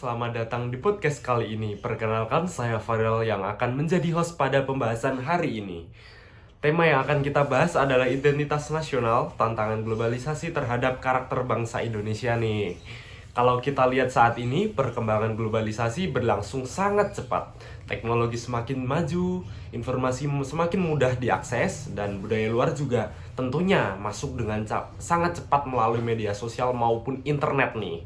selamat datang di podcast kali ini. Perkenalkan, saya Farel yang akan menjadi host pada pembahasan hari ini. Tema yang akan kita bahas adalah identitas nasional, tantangan globalisasi terhadap karakter bangsa Indonesia nih. Kalau kita lihat saat ini, perkembangan globalisasi berlangsung sangat cepat. Teknologi semakin maju, informasi semakin mudah diakses, dan budaya luar juga tentunya masuk dengan sangat cepat melalui media sosial maupun internet nih.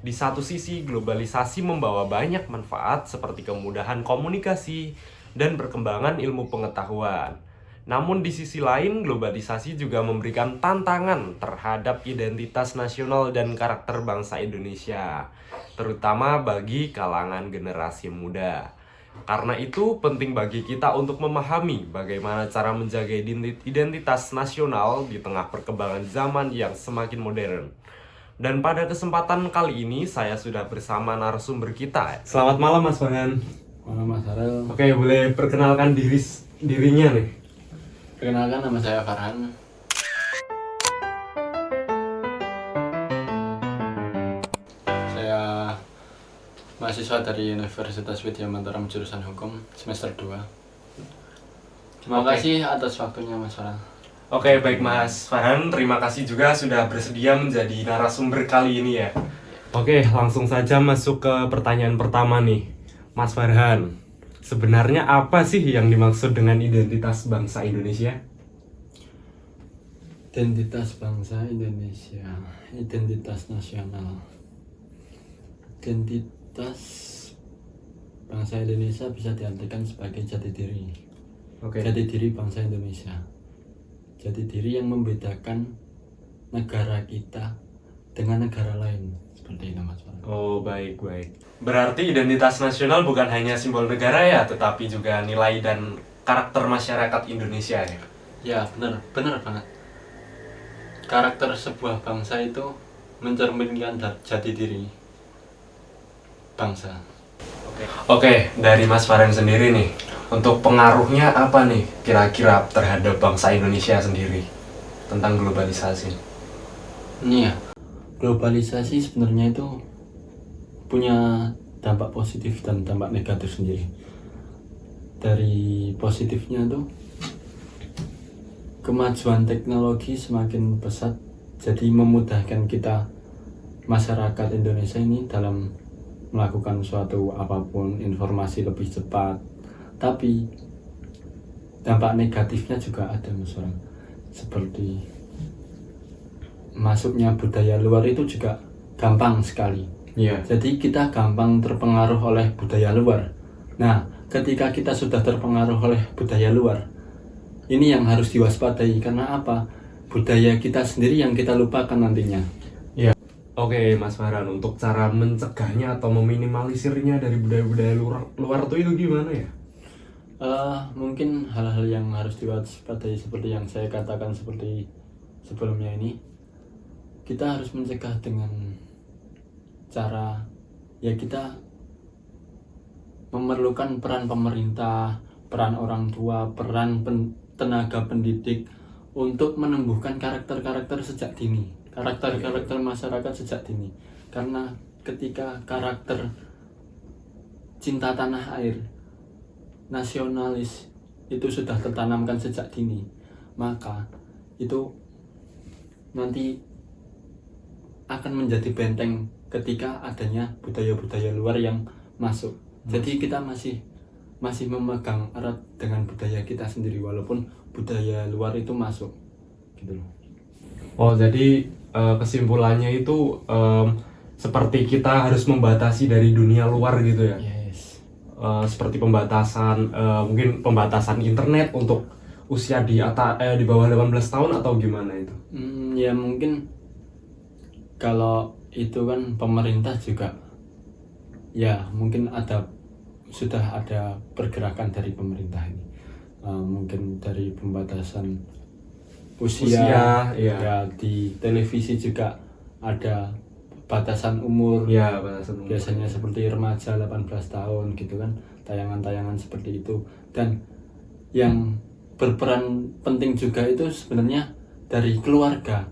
Di satu sisi, globalisasi membawa banyak manfaat seperti kemudahan komunikasi dan perkembangan ilmu pengetahuan. Namun di sisi lain, globalisasi juga memberikan tantangan terhadap identitas nasional dan karakter bangsa Indonesia, terutama bagi kalangan generasi muda. Karena itu, penting bagi kita untuk memahami bagaimana cara menjaga identitas nasional di tengah perkembangan zaman yang semakin modern. Dan pada kesempatan kali ini saya sudah bersama narasumber kita. Selamat malam Mas Farhan. Malam Mas Farel. Oke, boleh perkenalkan dirinya nih. Perkenalkan, nama saya Farhan. Saya mahasiswa dari Universitas Widya Mataram jurusan Hukum semester 2. Terima kasih atas waktunya Mas Farhan. Oke, baik Mas Farhan, terima kasih juga sudah bersedia menjadi narasumber kali ini ya. Oke, langsung saja masuk ke pertanyaan pertama nih. Mas Farhan, sebenarnya apa sih yang dimaksud dengan identitas bangsa Indonesia? Identitas bangsa Indonesia, identitas nasional. Identitas bangsa Indonesia bisa diartikan sebagai jati diri. Oke. Jati diri bangsa Indonesia. Jati diri yang membedakan negara kita dengan negara lain, seperti itu Mas Farhan. Oh, baik. Berarti identitas nasional bukan hanya simbol negara ya, tetapi juga nilai dan karakter masyarakat Indonesia ya? Ya, benar banget. Karakter sebuah bangsa itu mencerminkan jati diri bangsa. Oke, dari Mas Farhan sendiri nih, untuk pengaruhnya apa nih kira-kira terhadap bangsa Indonesia sendiri tentang globalisasi? Ini ya, globalisasi sebenarnya itu punya dampak positif dan dampak negatif sendiri. Dari positifnya tuh, kemajuan teknologi semakin pesat, jadi memudahkan kita masyarakat Indonesia ini dalam melakukan suatu apapun, informasi lebih cepat. Tapi dampak negatifnya juga ada Mas Farhan. Seperti masuknya budaya luar itu juga gampang sekali. Iya. Jadi kita gampang terpengaruh oleh budaya luar. Nah, ketika kita sudah terpengaruh oleh budaya luar, ini yang harus diwaspadai. Karena apa? Budaya kita sendiri yang kita lupakan nantinya. Oke, Mas Farhan, untuk cara mencegahnya atau meminimalisirnya dari budaya-budaya luar tuh itu gimana ya? Mungkin hal-hal yang harus diwaspadai seperti yang saya katakan seperti sebelumnya ini. Kita harus mencegah dengan cara, ya kita memerlukan peran pemerintah, peran orang tua, peran tenaga pendidik untuk menumbuhkan karakter-karakter sejak dini, karakter masyarakat sejak dini. Karena ketika karakter cinta tanah air, nasionalis itu sudah tertanamkan sejak dini, maka itu nanti akan menjadi benteng ketika adanya budaya-budaya luar yang masuk. Jadi kita masih memegang erat dengan budaya kita sendiri walaupun budaya luar itu masuk, gitu loh. Oh, jadi kesimpulannya itu seperti kita harus membatasi dari dunia luar gitu ya? Yes. Seperti pembatasan, mungkin pembatasan internet untuk usia di bawah 18 tahun atau gimana itu? Ya mungkin kalau itu kan pemerintah juga, ya mungkin sudah ada pergerakan dari pemerintah ini. Mungkin dari pembatasan usia iya. Ya di televisi juga ada batasan umur. Ya, batasan umur. Biasanya seperti remaja 18 tahun gitu kan, tayangan-tayangan seperti itu. Dan yang berperan penting juga itu sebenarnya dari keluarga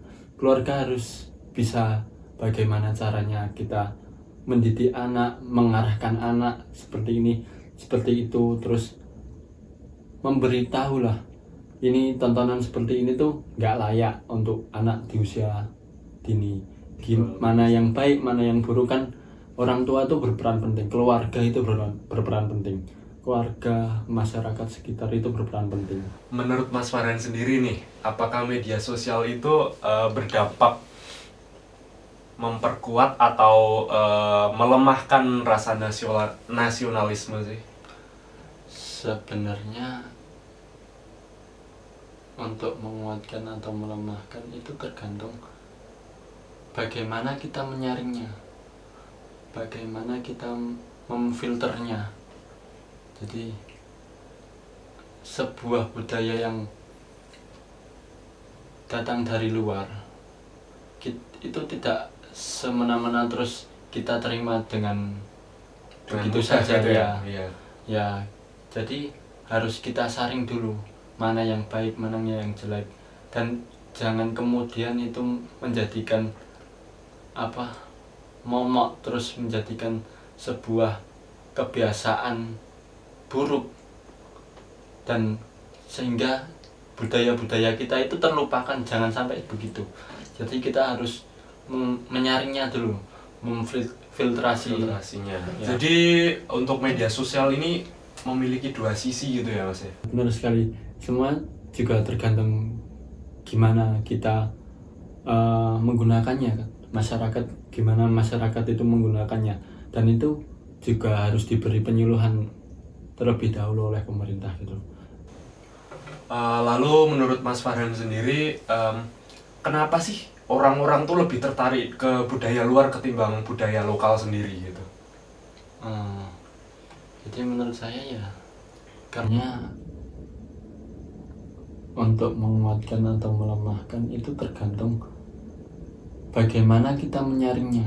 harus bisa bagaimana caranya kita mendidik anak, mengarahkan anak seperti ini, seperti itu, terus memberitahu lah ini tontonan seperti ini tuh nggak layak untuk anak di usia dini. Mana yang baik, mana yang buruk kan orang tua tuh berperan penting, keluarga itu berperan penting, keluarga, masyarakat sekitar itu berperan penting. Menurut Mas Farhan sendiri nih, apakah media sosial itu berdampak memperkuat atau melemahkan rasa nasionalisme sih? Sebenarnya untuk menguatkan atau melemahkan itu tergantung bagaimana kita menyaringnya, bagaimana kita memfilternya. Jadi sebuah budaya yang datang dari luar itu tidak semena-mena terus kita terima dengan begitu saja gitu ya. Iya. Ya, jadi harus kita saring dulu mana yang baik, mana yang jelek, dan jangan kemudian itu menjadikan momok terus menjadikan sebuah kebiasaan buruk, dan sehingga budaya-budaya kita itu terlupakan. Jangan sampai begitu. Jadi kita harus menyaringnya dulu, filtrasinya. Ya. Jadi untuk media sosial ini memiliki dua sisi gitu ya Mas ya? Benar sekali. Semua juga tergantung gimana kita menggunakannya kan. Masyarakat, gimana masyarakat itu menggunakannya, dan itu juga harus diberi penyuluhan terlebih dahulu oleh pemerintah gitu. Lalu menurut Mas Farhan sendiri, kenapa sih orang-orang tuh lebih tertarik ke budaya luar ketimbang budaya lokal sendiri gitu? Jadi menurut saya ya, karena untuk menguatkan atau melemahkan itu tergantung bagaimana kita menyaringnya,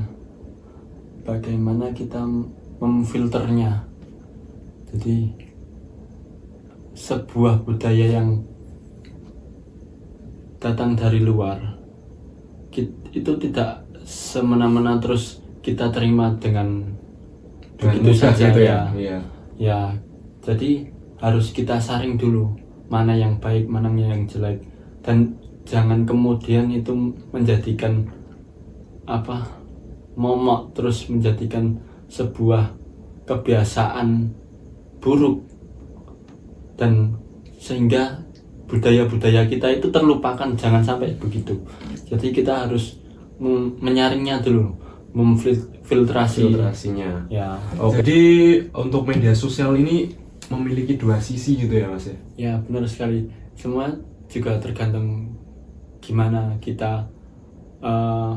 bagaimana kita memfilternya. Jadi sebuah budaya yang datang dari luar itu tidak semena-mena terus kita terima dengan begitu saja gitu ya. Iya. Ya, jadi harus kita saring dulu mana yang baik, mana yang jelek, dan jangan kemudian itu menjadikan momok terus menjadikan sebuah kebiasaan buruk, dan sehingga budaya-budaya kita itu terlupakan. Jangan sampai begitu. Jadi kita harus menyaringnya dulu, Filtrasinya. Ya. Jadi untuk media sosial ini memiliki dua sisi gitu ya Mas ya? Ya, benar sekali. Semua juga tergantung gimana kita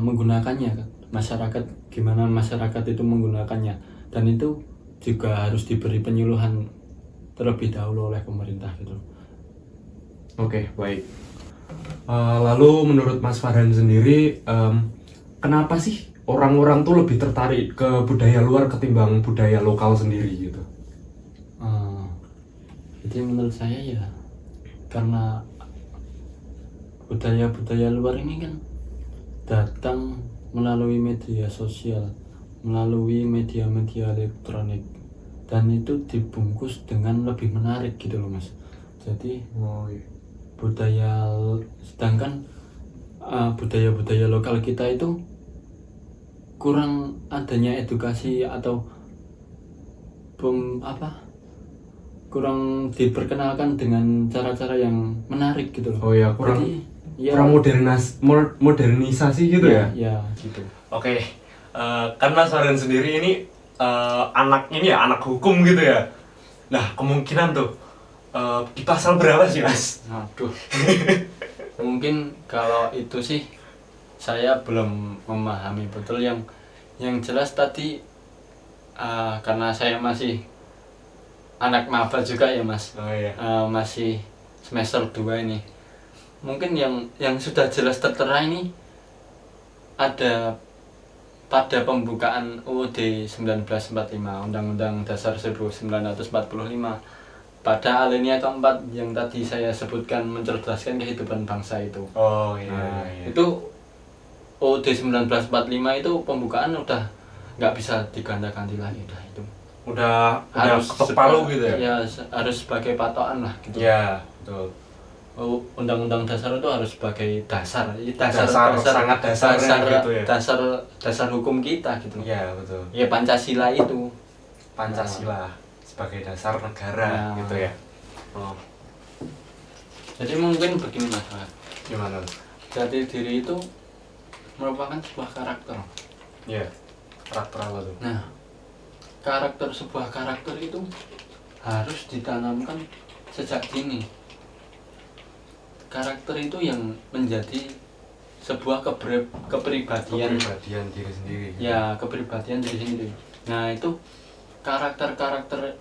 menggunakannya kan. Masyarakat, gimana masyarakat itu menggunakannya, dan itu juga harus diberi penyuluhan terlebih dahulu oleh pemerintah gitu. Oke, baik. Lalu menurut Mas Farhan sendiri, kenapa sih orang-orang tuh lebih tertarik ke budaya luar ketimbang budaya lokal sendiri gitu? Jadi menurut saya ya, karena budaya-budaya luar ini kan datang melalui media sosial, melalui media-media elektronik, dan itu dibungkus dengan lebih menarik gitu loh Mas. Jadi sedangkan budaya-budaya lokal kita itu kurang adanya edukasi atau kurang diperkenalkan dengan cara-cara yang menarik gitu loh. Oh ya, kurang modernisasi gitu ya? Ya, gitu. Oke, kan Mas Farhan sendiri ini anak hukum gitu ya. Nah, kemungkinan tuh di pasal berapa sih Mas? Aduh. Mungkin kalau itu sih saya belum memahami betul. Yang jelas tadi karena saya masih anak maba juga ya Mas. Oh iya. Masih semester 2 ini. Mungkin yang sudah jelas tertera ini ada pada pembukaan UUD 1945, Undang-Undang Dasar 1945, pada alinea keempat yang tadi saya sebutkan, mencerdaskan kehidupan bangsa itu. Oh iya. Itu UUD 1945 itu pembukaan udah nggak bisa diganti-ganti lagi dah itu. Udah ketok palu gitu ya. Ya harus sebagai patokan lah gitu. Ya, betul. Undang-undang dasar itu harus sebagai dasar Sangat dasarnya gitu ya. dasar hukum kita gitu. Iya, betul. Ya Pancasila itu. Pancasila sebagai dasar negara Ya. gitu ya. Oh, Jadi mungkin begini Mas. gimana? Jati diri itu merupakan sebuah karakter. Iya. Karakter apa tuh? Nah, sebuah karakter itu harus ditanamkan sejak dini. Karakter itu yang menjadi sebuah kepribadian diri sendiri. ya, kepribadian diri sendiri. Nah, itu karakter-karakter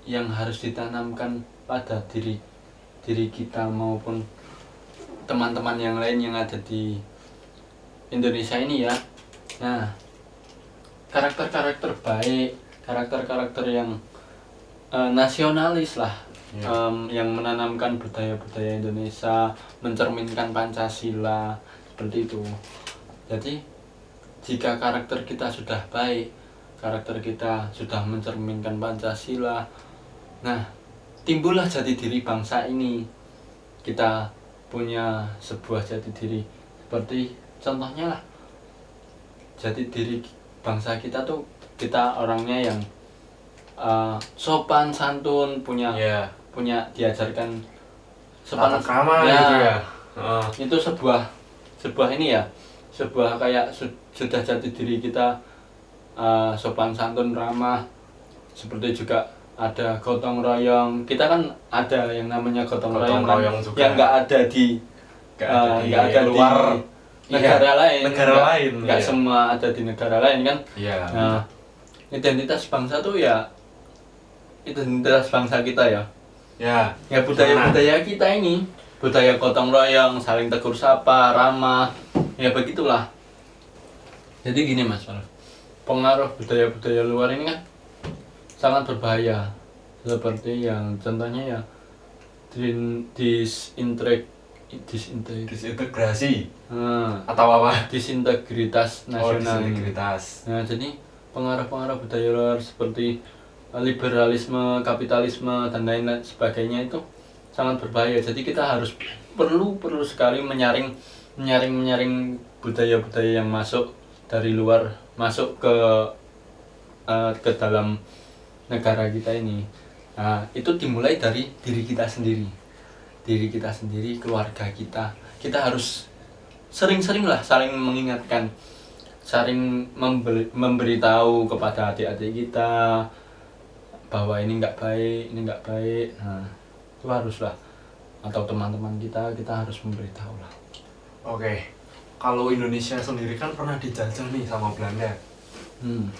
yang harus ditanamkan pada diri kita maupun teman-teman yang lain yang ada di Indonesia ini ya. Nah, karakter-karakter baik, karakter-karakter yang nasionalis lah, yang menanamkan budaya-budaya Indonesia, mencerminkan Pancasila, seperti itu. Jadi, jika karakter kita sudah baik, karakter kita sudah mencerminkan Pancasila, nah, timbullah jati diri bangsa ini. Kita punya sebuah jati diri, seperti contohnya lah, jati diri bangsa kita tuh kita orangnya yang sopan santun, punya diajarkan sopan krama ya, gitu ya. Itu sebuah ini ya, sebuah kayak sudah jati diri kita, sopan santun ramah. Seperti juga ada gotong royong. Kita kan ada yang namanya gotong royong juga. yang nggak ada di luar negara lain. Nggak iya. semua ada di negara lain kan. Iya. Nah, identitas bangsa tuh ya identitas bangsa kita ya. Ya budaya kita ini, budaya gotong royong, saling tegur sapa, ramah, ya begitulah. Jadi gini Mas, pengaruh budaya-budaya luar ini kan sangat berbahaya, seperti yang contohnya ya disintegrasi atau apa? disintegritas nasional. Disintegritas. Nah, jadi pengaruh-pengaruh budaya luar seperti liberalisme, kapitalisme dan lain sebagainya itu sangat berbahaya. Jadi kita harus perlu sekali menyaring budaya-budaya yang masuk dari luar, masuk ke dalam negara kita ini. Nah, itu dimulai dari diri kita sendiri, keluarga kita. Kita harus sering-sering lah saling mengingatkan, saling memberitahu kepada adik-adik kita bahwa ini nggak baik. Nah, itu haruslah, atau teman-teman kita harus memberitahu lah. Oke, kalau Indonesia sendiri kan pernah dijajah nih sama Belanda.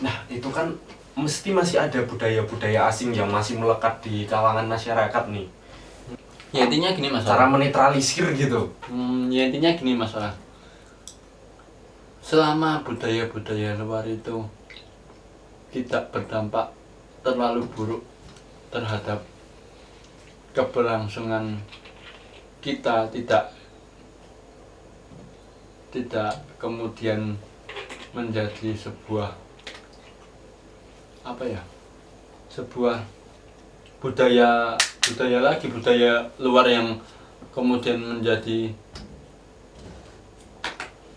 Nah, itu kan mesti masih ada budaya-budaya asing yang masih melekat di kalangan masyarakat nih. Ya intinya gini Mas. Cara menetralisir gitu. Ya intinya gini Mas. Selama budaya-budaya luar itu tidak berdampak terlalu buruk terhadap keberlangsungan kita, tidak kemudian menjadi sebuah budaya luar yang kemudian menjadi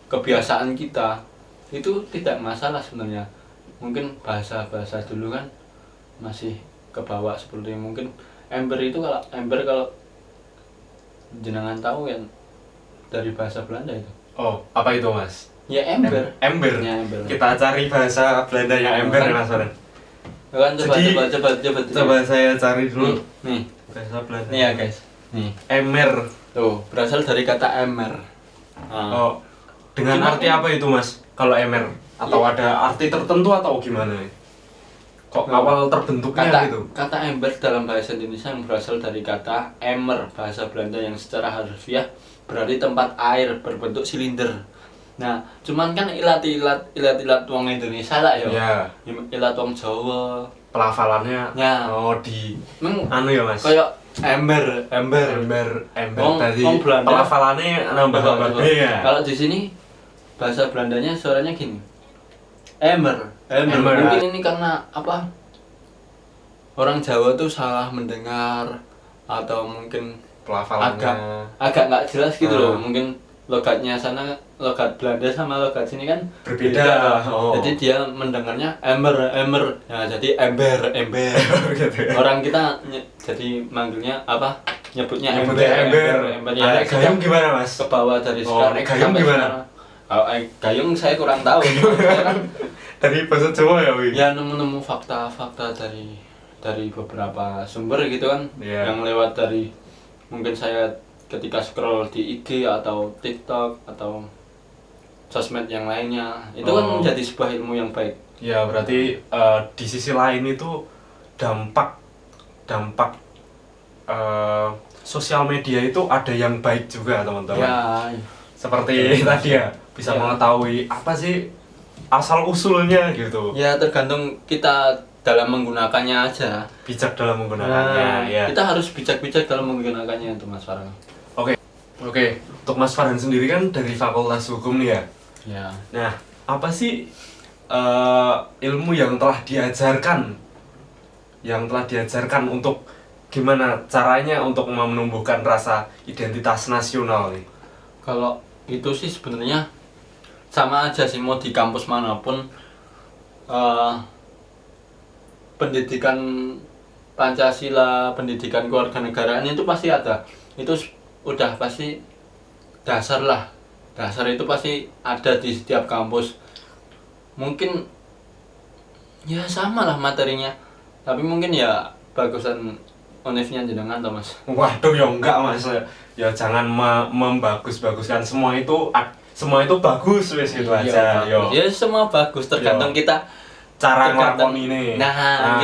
kebiasaan kita, itu tidak masalah sebenarnya. Mungkin bahasa dulu kan masih kebawa, seperti mungkin ember kalau jenengan tahu kan dari bahasa Belanda itu. Oh, apa itu Mas? Ya ember. Ya, ember. Kita cari bahasa Belanda yang ember ya Mas Farhan. Kan Coba saya cari dulu. Nih, bahasa Belanda. nih ya guys. Nih, Emer. tuh berasal dari kata emer. Oh, dengan arti apa itu Mas? Kalau emer atau ada arti tertentu atau gimana? Kok awal terbentuknya gitu? Kata ember dalam bahasa Indonesia yang berasal dari kata emer, bahasa Belanda yang secara harfiah berarti tempat air berbentuk silinder. Nah, cuman kan ilat-ilat wong Indonesia lah ya. Ya. Ilat wong Jawa. Pelafalannya Ya. Anu ya Mas. Kayak ember. Tadi Belanda. pelafalannya nambah ya. Kalau di sini bahasa Belandanya suaranya gini. Emmer. Ember. Ember. Mungkin ini karena apa? Orang Jawa tuh salah mendengar atau mungkin Pelafalannya agak nggak jelas gitu loh. Ah. Mungkin logatnya sana, logat Belanda sama logat sini kan Berbeda. toh. Oh. Jadi dia mendengarnya ember. Nah, jadi ember. gitu ya. Orang kita jadi manggilnya apa? Nyebutnya Nyebutnya ember. Ya, Anek gayung gimana Mas? ke bawah dari Oh, sekarang anek gayung sampai gimana? sekarang. Kalau gayung saya kurang tahu. Saya kan Dari bahasa Jawa ya, Wi? ya nemu fakta-fakta dari beberapa sumber gitu kan, Iya. yang lewat dari mungkin saya ketika scroll di IG atau TikTok atau sosmed yang lainnya, itu kan Oh. menjadi sebuah ilmu yang baik. Ya berarti di sisi lain itu dampak sosial media itu ada yang baik juga teman-teman. Ya, Seperti tadi ya bisa Ya. mengetahui apa sih asal usulnya gitu. ya tergantung kita dalam menggunakannya aja. Bijak dalam menggunakannya. Ya. Kita harus bijak-bijak dalam menggunakannya itu Mas Farhan. Oke. Untuk Mas Farhan sendiri kan dari Fakultas Hukum nih ya. Ya. Nah, apa sih ilmu yang telah diajarkan untuk gimana caranya untuk menumbuhkan rasa identitas nasional nih? Kalau itu sih sebenarnya sama aja sih, mau di kampus manapun pendidikan Pancasila, pendidikan kewarganegaraan itu pasti ada. Itu udah pasti dasar lah. Dasar itu pasti ada di setiap kampus. Mungkin ya sama lah materinya. Tapi mungkin ya bagusan univnya jenengan toh Mas. Waduh ya enggak Mas. Ya jangan membagus-baguskan semua itu bagus wes gitu Iya, aja. bagus. Yo. Ya semua bagus tergantung Yo. kita Cara tergantung- ngelakon ini. Nah,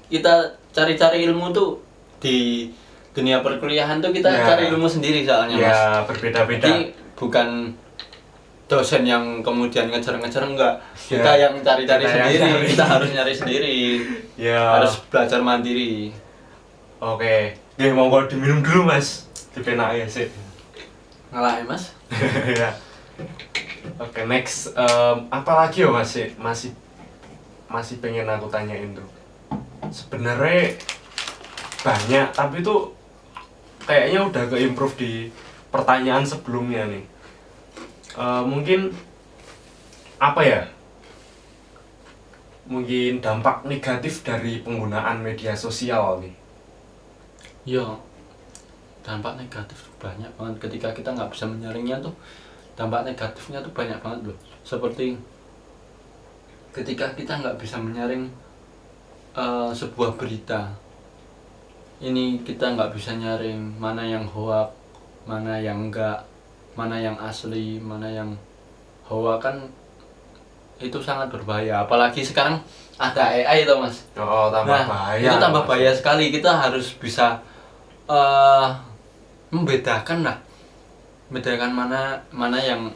kita cari-cari ilmu tuh di dunia perkuliahan tuh kita Ya. cari ilmu sendiri soalnya Mas. Ya berbeda-beda. Jadi bukan dosen yang kemudian ngejar-ngejar, enggak. Ya. Kita yang cari-cari Kita yang sendiri, cari. kita harus nyari sendiri. Ya. Harus belajar mandiri. Oke. Nih monggo diminum dulu Mas. Dipenake sih. Ngalah ya Mas. Ya. Oke, next apa lagi ya masih pengen aku tanyain tuh. Sebenarnya banyak, tapi tuh kayaknya udah ke-improve di pertanyaan sebelumnya nih. Mungkin apa ya? Mungkin dampak negatif dari penggunaan media sosial nih. Yo, dampak negatif tuh banyak banget ketika kita nggak bisa menyaringnya tuh. Dampak negatifnya tuh banyak banget loh. Seperti ketika kita nggak bisa menyaring sebuah berita, ini kita nggak bisa nyaring mana yang hoak, mana yang enggak, mana yang asli, mana yang hoak, kan itu sangat berbahaya. Apalagi sekarang ada AI itu Mas. Oh, tambah Nah, bahaya. itu tambah bahaya sekali. Kita harus bisa membedakan lah, membedakan mana yang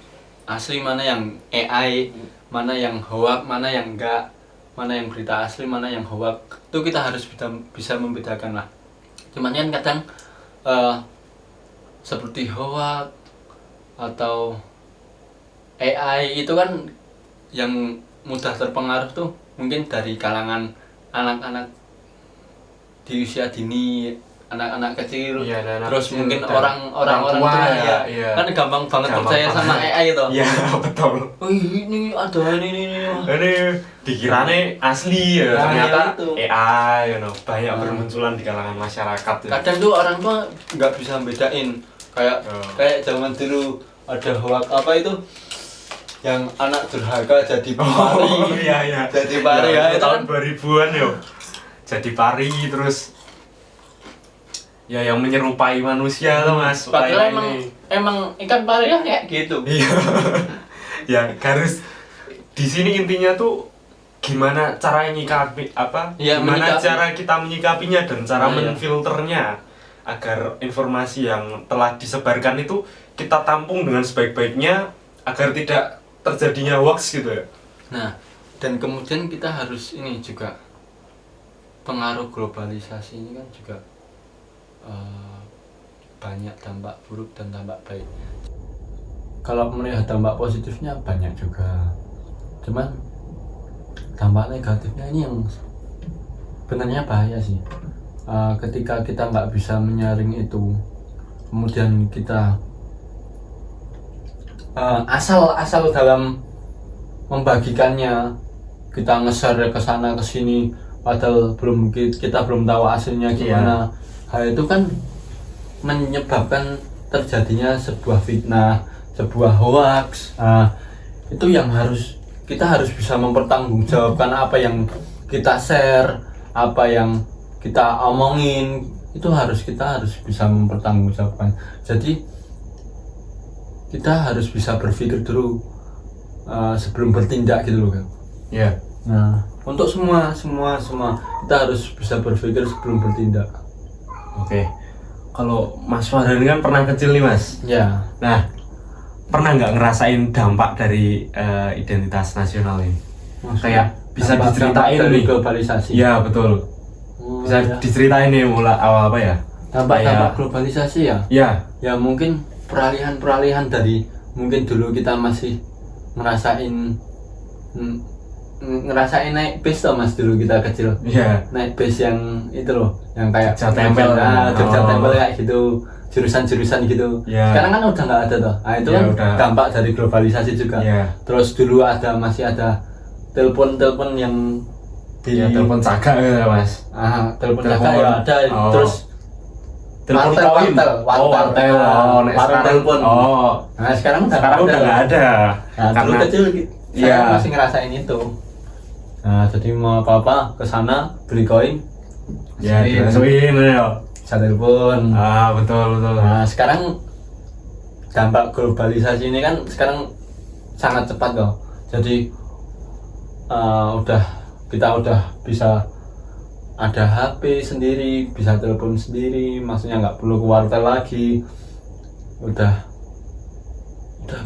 asli, mana yang AI, mana yang hoak, mana yang enggak, mana yang berita asli, mana yang hoak. Itu kita harus bisa membedakan lah. Cuman kan kadang seperti hoak atau AI itu kan yang mudah terpengaruh tuh mungkin dari kalangan anak-anak di usia dini, anak-anak kecil. Iya, anak-anak Terus kecil mungkin dan orang-orang orang tua tua, ya, iya. kan gampang banget Gampang percaya sama banget. AI itu. Iya, betul. Oh ini ada ini. Ini dikirane asli ya, Nah, ternyata ya itu. AI, banyak Nah. bermunculan di kalangan masyarakat. Ya. Kadang tuh orang tua nggak bisa bedain, kayak Oh. kayak zaman dulu ada hoak apa itu yang anak durhaka jadi pari. Oh iya. Jadi pari ya, itu tahun kan 2000-an yo. Jadi pari terus ya yang menyerupai manusia tuh Mas. padahal AI emang ikan pari ya kayak gitu. Iya. Ya, harus di sini intinya tuh gimana cara nyikapi Iya, gimana menyikapi. cara kita menyikapinya dan cara Nah, iya. menfilternya agar informasi yang telah disebarkan itu kita tampung dengan sebaik-baiknya agar tidak terjadinya hoax gitu ya. Nah, dan kemudian kita harus ini juga, pengaruh globalisasi ini kan juga banyak dampak buruk dan dampak baik. Kalau melihat dampak positifnya banyak juga, cuman dampak negatifnya ini yang sebenarnya bahaya sih. Ketika kita nggak bisa menyaring itu, kemudian kita asal dalam membagikannya, kita nge-share ke sana ke sini padahal kita belum tahu hasilnya gimana. Hal itu kan menyebabkan terjadinya sebuah fitnah, sebuah hoax. Itu yang kita harus bisa mempertanggungjawabkan apa yang kita share, apa yang kita omongin, itu kita harus bisa mempertanggungjawabkan. Jadi kita harus bisa berpikir dulu sebelum bertindak gitu loh kan. Iya. Nah, untuk semua kita harus bisa berpikir sebelum bertindak. Oke. Kalau Mas Farhan kan pernah kecil nih Mas. Ya. Nah, pernah nggak ngerasain dampak dari identitas nasional ini? Kayak bisa diceritain dari nih. globalisasi. Iya betul. Bisa diceritain nih mulai awal apa ya? Dampak globalisasi ya? Iya. Ya mungkin peralihan dari mungkin dulu kita masih ngerasain naik bis toh Mas, dulu kita kecil. Iya. Naik bis yang itu loh, yang kayak Jogja Tempel. Jogja Tempel kayak gitu, jurusan-jurusan gitu. Iya. Sekarang kan udah nggak ada toh. Nah itu Ya, kan udah. dampak dari globalisasi juga. Iya. Terus dulu masih ada telepon yang di Iya, telepon cagak gitu ya Mas. telepon Telepon. cagak ya ada. Oh. Terus Telepon wartel. wartel. Nek wartel sekarang- telepon. Oh. Nah sekarang Udah nggak ada. Nah, dulu Karena kecil saya Iya. masih ngerasain itu. Nah, jadi mau apa-apa ke sana beli koin, ya dimasukin ya. saya telepon. Betul. Nah, sekarang dampak globalisasi ini kan sekarang sangat cepat loh. Jadi kita udah bisa ada HP sendiri, bisa telepon sendiri, maksudnya nggak perlu ke wartel lagi. Udah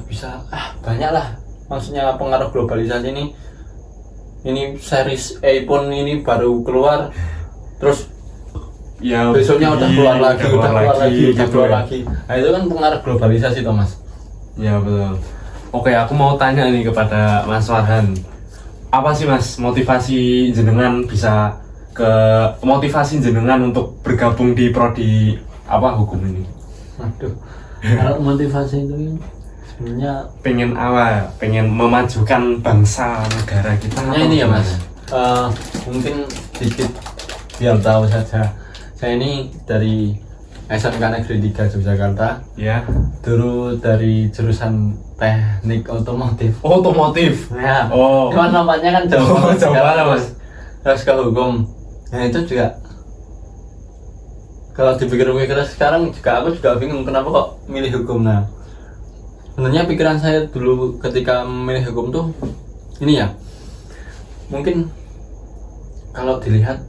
bisa banyak lah. Maksudnya pengaruh globalisasi ini series iPhone ini baru keluar, terus Ya besoknya udah keluar lagi, gitu ya. Nah itu kan pengaruh globalisasi Thomas. Ya betul. Oke, aku mau tanya nih kepada Mas Farhan. Apa sih Mas motivasi jenengan untuk bergabung di prodi hukum ini? Aduh, kalau motivasi itu sebenarnya pengen memajukan bangsa negara kita. ini ya Mas, mungkin sedikit biar tahu saja. Saya ini dari SMK Negeri 3 Yogyakarta. Ya. Dulu dari jurusan teknik otomotif. Otomotif. Ya. Oh. Cuman lompatnya kan jauh. Jauh banget Mas. Terus ke hukum. Nah itu juga kalau dipikir-pikir sekarang aku juga bingung kenapa kok milih hukum. Nah sebenarnya pikiran saya dulu ketika memilih hukum tuh ini ya, mungkin kalau dilihat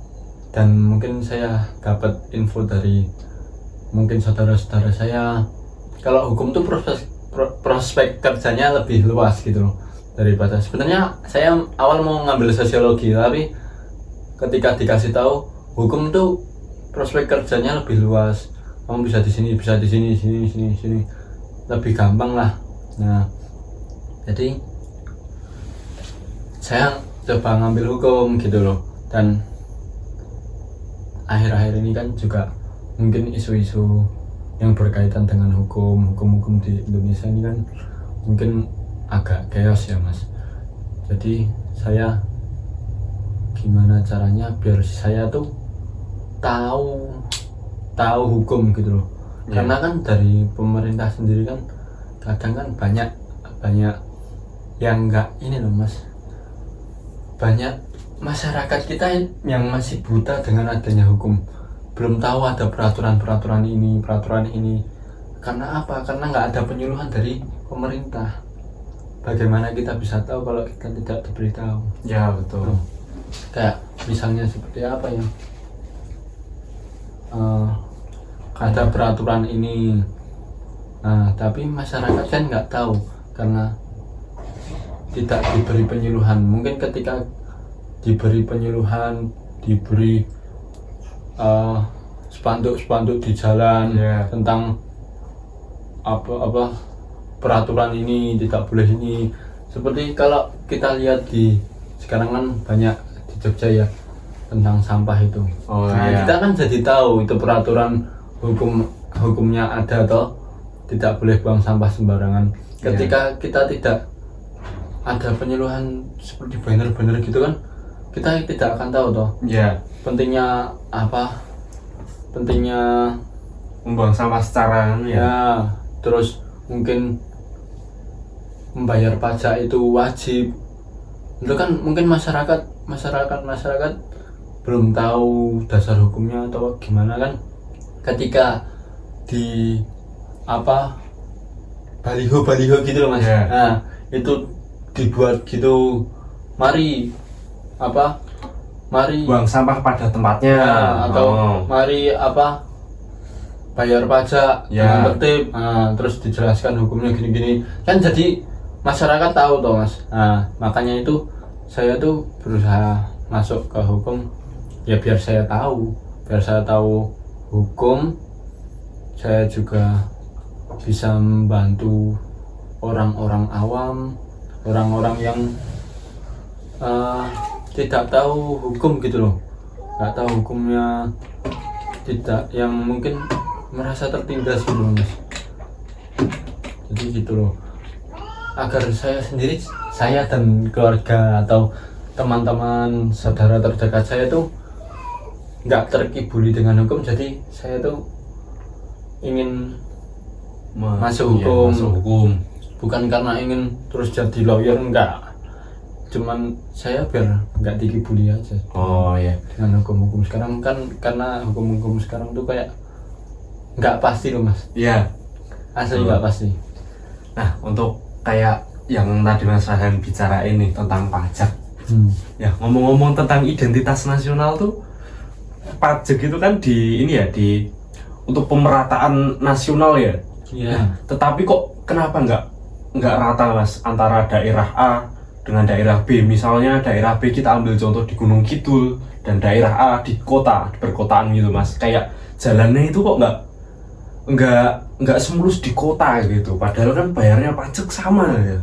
dan mungkin saya dapat info dari mungkin saudara-saudara saya, kalau hukum tuh prospek kerjanya lebih luas gitu loh daripada, sebenarnya saya awal mau ngambil sosiologi tapi ketika dikasih tahu hukum tuh prospek kerjanya lebih luas, kamu bisa di sini sini lebih gampang lah. Nah jadi saya coba ngambil hukum gitu loh. Dan akhir-akhir ini kan juga mungkin isu-isu yang berkaitan dengan hukum di Indonesia ini kan mungkin agak chaos ya Mas. Jadi saya gimana caranya biar saya tuh tahu hukum gitu loh. Karena kan dari pemerintah sendiri kan kadang kan banyak yang enggak ini loh Mas, banyak masyarakat kita yang masih buta dengan adanya hukum, belum tahu ada peraturan ini. Karena apa? Karena nggak ada penyuluhan dari pemerintah. Bagaimana kita bisa tahu kalau kita tidak diberitahu? Ya betul. Kayak misalnya seperti apa ya? Ada peraturan ini, nah tapi masyarakat kan nggak tahu karena tidak diberi penyuluhan. Mungkin ketika diberi penyuluhan, diberi spanduk di jalan tentang apa peraturan ini tidak boleh ini. Seperti kalau kita lihat di sekarang kan banyak di Jogja ya tentang sampah itu. Oh, Nah, iya. kita kan jadi tahu itu peraturan hukumnya ada toh, tidak boleh buang sampah sembarangan. Ketika kita tidak ada penyuluhan seperti banner-banner gitu kan, kita tidak akan tahu toh Ya, pentingnya apa, pentingnya membuang sampah secara ya, terus mungkin membayar pajak itu wajib. Itu kan mungkin masyarakat belum tahu dasar hukumnya atau gimana kan, ketika di apa baliho gitu loh mas. Yeah. Nah itu dibuat gitu, mari buang sampah pada tempatnya. atau mari bayar pajak Ya. dengan tertib. Nah, terus dijelaskan hukumnya gini-gini kan, jadi masyarakat tahu toh mas. Nah makanya itu saya tuh berusaha masuk ke hukum ya, biar saya tahu hukum. Saya juga bisa membantu orang-orang awam, orang-orang yang tidak tahu hukum gitu loh, nggak tahu hukumnya, tidak, yang mungkin merasa tertindas gitu loh mas. Jadi gitu loh, agar saya dan keluarga atau teman-teman saudara terdekat saya tuh nggak terkibuli dengan hukum. Jadi saya tuh ingin masuk hukum. Bukan karena ingin terus jadi lawyer, enggak, cuman saya biar nggak dikibuli aja. Oh ya. Dengan hukum sekarang kan, karena hukum sekarang tuh kayak nggak pasti loh mas. Iya. Asli nggak pasti. Nah, untuk kayak yang tadi Mas Farhan bicara ini tentang pajak. Ya, ngomong-ngomong tentang identitas nasional tuh, pajak itu kan di untuk pemerataan nasional ya. Iya. Tetapi kok kenapa nggak rata mas antara daerah A dengan daerah B? Misalnya daerah B kita ambil contoh di Gunung Kidul dan daerah A di perkotaan gitu mas. Kayak jalannya itu kok nggak semulus di kota gitu. Padahal kan bayarnya pajak sama ya.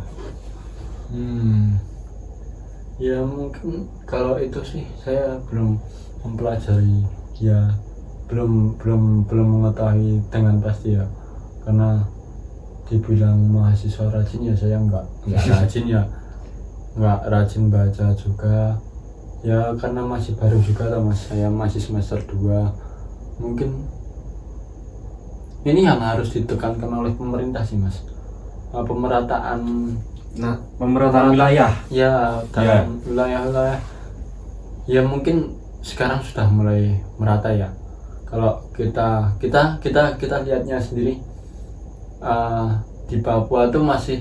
Ya mungkin kalau itu sih saya belum mempelajari ya, belum mengetahui dengan pasti ya, karena dibilang mahasiswa rajin ya saya nggak rajin ya, nggak rajin baca juga ya, karena masih baru juga lah mas, saya masih semester 2. Mungkin ini yang harus ditekankan oleh pemerintah sih mas, pemerataan wilayah ya, dalam wilayah ya. Mungkin sekarang sudah mulai merata ya. Kalau kita lihatnya sendiri di Papua tuh masih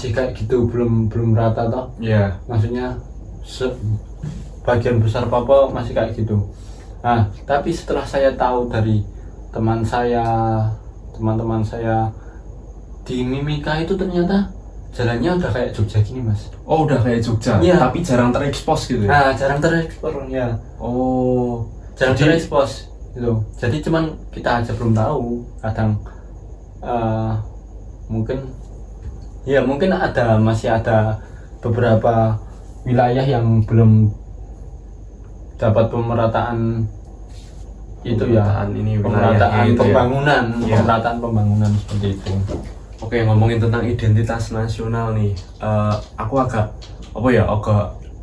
kayak gitu, belum rata toh. Iya. Maksudnya bagian besar Papua masih kayak gitu. Nah, tapi setelah saya tahu dari teman-teman saya di Mimika itu, ternyata jalannya udah kayak Jogja gini mas. Oh udah kayak Jogja, Iya. tapi jarang terekspos gitu ya? Nah jarang terekspor ya. Oh, Jarang jadi- terekspos gitu. Jadi cuman kita aja belum tahu. Kadang mungkin masih ada beberapa wilayah yang belum dapat pemerataan itu ya. Pemerataan itu ya. pembangunan, Iya. pembangunan seperti itu. Oke, ngomongin tentang identitas nasional nih, aku agak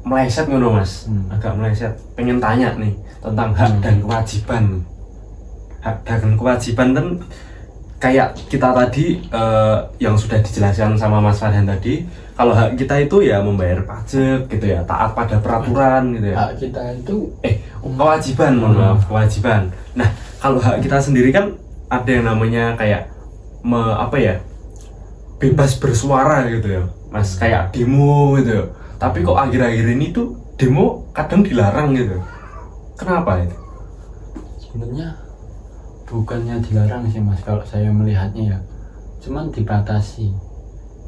meleset ngono mas, agak meleset. Pengen tanya nih tentang hak dan kewajiban. Hak dan kewajiban kan kayak kita tadi yang sudah dijelaskan sama Mas Farhan tadi. Kalau hak kita itu ya membayar pajak gitu ya, taat pada peraturan gitu ya. Hak kita itu Kewajiban, mohon maaf, kewajiban. Nah, kalau hak kita sendiri kan ada yang namanya kayak bebas bersuara gitu ya mas, kayak demo gitu ya. Tapi kok akhir-akhir ini tuh demo kadang dilarang gitu, kenapa itu? sebenarnya bukannya dilarang sih mas, kalau saya melihatnya ya, cuman dibatasi.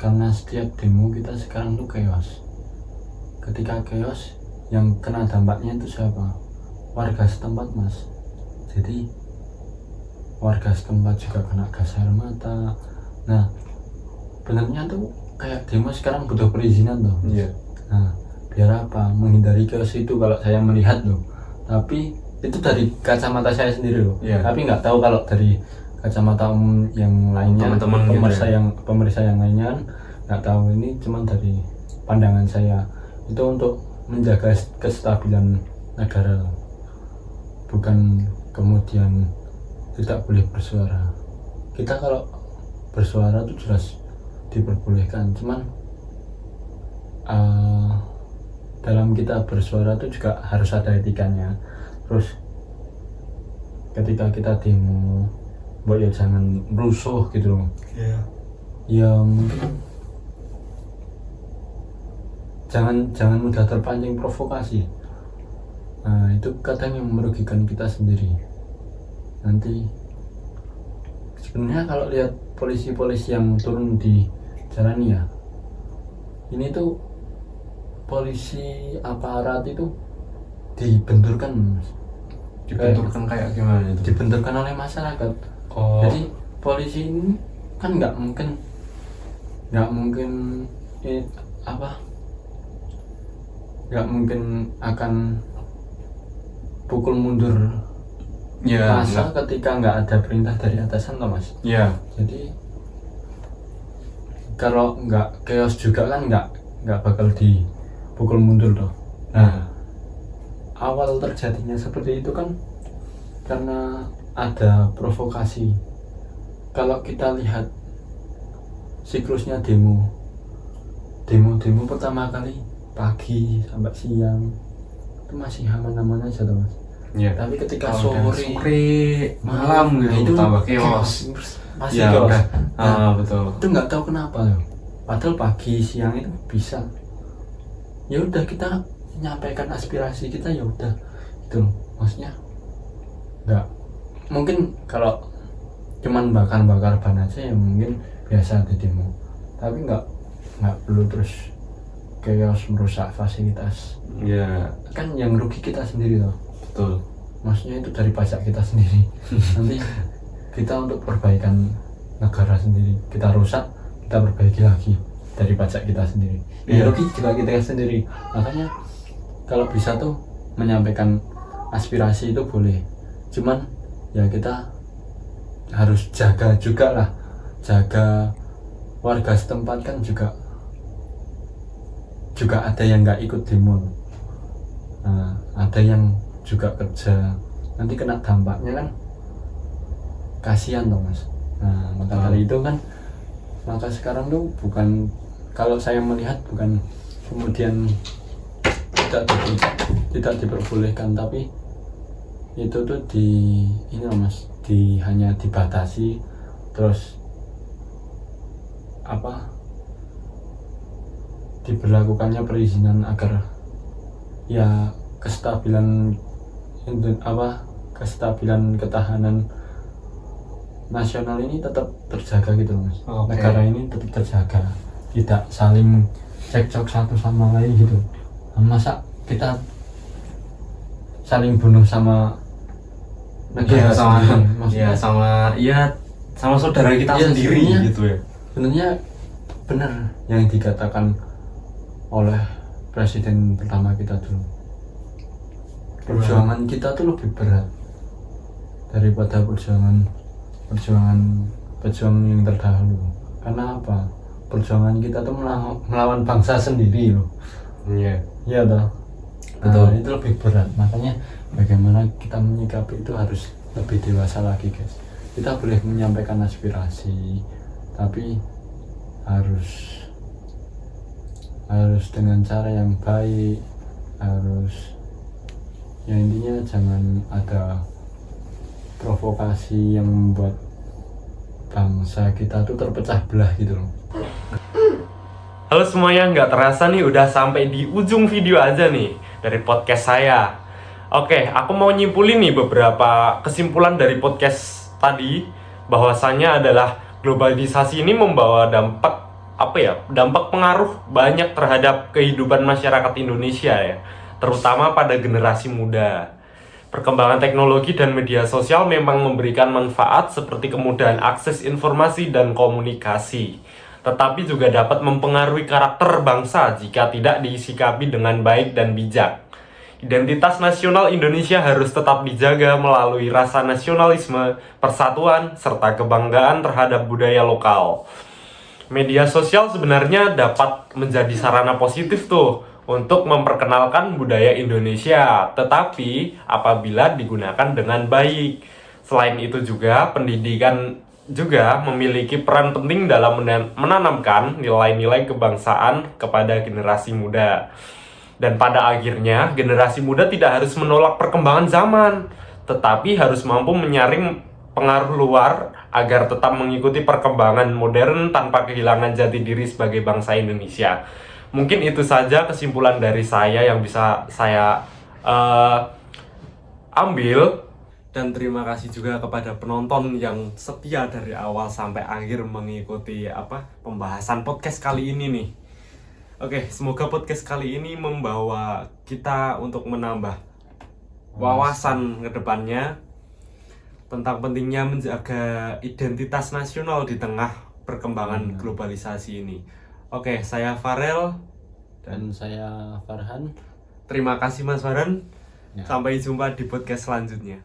Karena setiap demo kita sekarang tuh chaos. Ketika chaos, yang kena dampaknya itu siapa? Warga setempat mas. Jadi warga setempat juga kena gas air mata. Nah, benernya tuh kayak demo sekarang butuh perizinan tuh. Iya. Nah, Biar apa? Menghindari chaos itu kalau saya melihat loh. Tapi itu dari kacamata saya sendiri loh. Iya. Tapi nggak tahu kalau dari kacamata umum yang lainnya, Teman-teman gitu pemeriksa ya? pemeriksa yang lainnya kan nggak tahu. Ini cuma dari pandangan saya. Itu untuk menjaga kestabilan negara, bukan kemudian tidak boleh bersuara. Kita kalau bersuara itu jelas diperbolehkan, cuman dalam kita bersuara itu juga harus ada etikanya. Terus ketika kita demo, ya jangan rusuh gitu loh. Ya mungkin jangan mudah terpancing provokasi. Nah itu kadang yang merugikan kita sendiri. Nanti sebenarnya kalau lihat polisi-polisi yang turun di jalan ya, ini tuh polisi aparat itu dibenturkan kayak gimana itu? dibenturkan oleh masyarakat. Oh. Jadi polisi ini kan nggak mungkin nggak mungkin akan pukul mundur Ya, masa ketika nggak ada perintah dari atasan loh mas. ya. Jadi kalau nggak chaos juga kan nggak bakal dipukul mundur loh. Nah awal terjadinya seperti itu kan karena ada provokasi. Kalau kita lihat siklusnya demo pertama kali pagi sampai siang itu masih aman-aman aja tuh mas. Ya. Tapi ketika Kalau sore malam gitu, itu tambah chaos. masih Ya, chaos. udah. Nah, Betul. itu nggak tahu kenapa loh. Padahal pagi siang itu bisa. Ya udah kita menyampaikan aspirasi kita ya udah itu loh. Maksudnya nggak mungkin kalau cuman bakar ban aja ya mungkin biasa di demo. Tapi nggak perlu terus chaos merusak fasilitas. Ya, Kan yang rugi kita sendiri loh. betul. Maksudnya itu dari pajak kita sendiri. Nanti kita untuk perbaikan negara sendiri kita rusak, kita perbaiki lagi dari pajak kita sendiri. Iya. Rugi juga kita sendiri. Makanya kalau bisa tuh menyampaikan aspirasi itu boleh, cuman ya kita harus jaga juga lah, jaga warga setempat kan juga ada yang nggak ikut demo. Nah, ada yang juga kerja, nanti kena dampaknya kan kasihan dong mas. Nah maka dari itu kan, maka sekarang tuh bukan, kalau saya melihat bukan kemudian tidak diperbolehkan, tapi itu tuh ini loh mas, hanya dibatasi, terus diberlakukannya perizinan agar ya kestabilan ketahanan nasional ini tetap terjaga gitu loh mas. Oke. Negara ini tetap terjaga, tidak saling cekcok satu sama lain gitu. Masa kita saling bunuh sama negara sendiri? Maksudnya sama saudara kita Iya, sendiri sebenarnya- gitu ya. sebenarnya benar yang dikatakan oleh presiden pertama kita dulu. Perjuangan kita tuh lebih berat daripada perjuangan yang terdahulu. Karena apa? Perjuangan kita tuh melawan bangsa sendiri loh. Iya. Iya toh. Betul. Nah, itu lebih berat. Makanya bagaimana kita menyikapi itu harus lebih dewasa lagi guys. Kita boleh menyampaikan aspirasi, tapi harus dengan cara yang baik, harus ya intinya jangan ada provokasi yang membuat bangsa kita tuh terpecah belah gitu loh. Halo semuanya, nggak terasa nih udah sampai di ujung video aja nih dari podcast saya. Oke, aku mau nyimpulin nih beberapa kesimpulan dari podcast tadi, bahwasannya adalah globalisasi ini membawa dampak pengaruh banyak terhadap kehidupan masyarakat Indonesia ya, terutama pada generasi muda. Perkembangan teknologi dan media sosial memang memberikan manfaat seperti kemudahan akses informasi dan komunikasi. tetapi juga dapat mempengaruhi karakter bangsa jika tidak disikapi dengan baik dan bijak. Identitas nasional Indonesia harus tetap dijaga melalui rasa nasionalisme, persatuan, serta kebanggaan terhadap budaya lokal. Media sosial sebenarnya dapat menjadi sarana positif tuh untuk memperkenalkan budaya Indonesia, tetapi apabila digunakan dengan baik. Selain itu juga, pendidikan juga memiliki peran penting dalam menanamkan nilai-nilai kebangsaan kepada generasi muda. Dan pada akhirnya, generasi muda tidak harus menolak perkembangan zaman, tetapi harus mampu menyaring pengaruh luar agar tetap mengikuti perkembangan modern tanpa kehilangan jati diri sebagai bangsa Indonesia. Mungkin itu saja kesimpulan dari saya yang bisa saya ambil. Dan terima kasih juga kepada penonton yang setia dari awal sampai akhir mengikuti pembahasan podcast kali ini nih. Oke, semoga podcast kali ini membawa kita untuk menambah wawasan ke depannya tentang pentingnya menjaga identitas nasional di tengah perkembangan globalisasi ini. Oke, saya Farel dan saya Farhan. Terima kasih Mas Farhan. Ya. Sampai jumpa di podcast selanjutnya.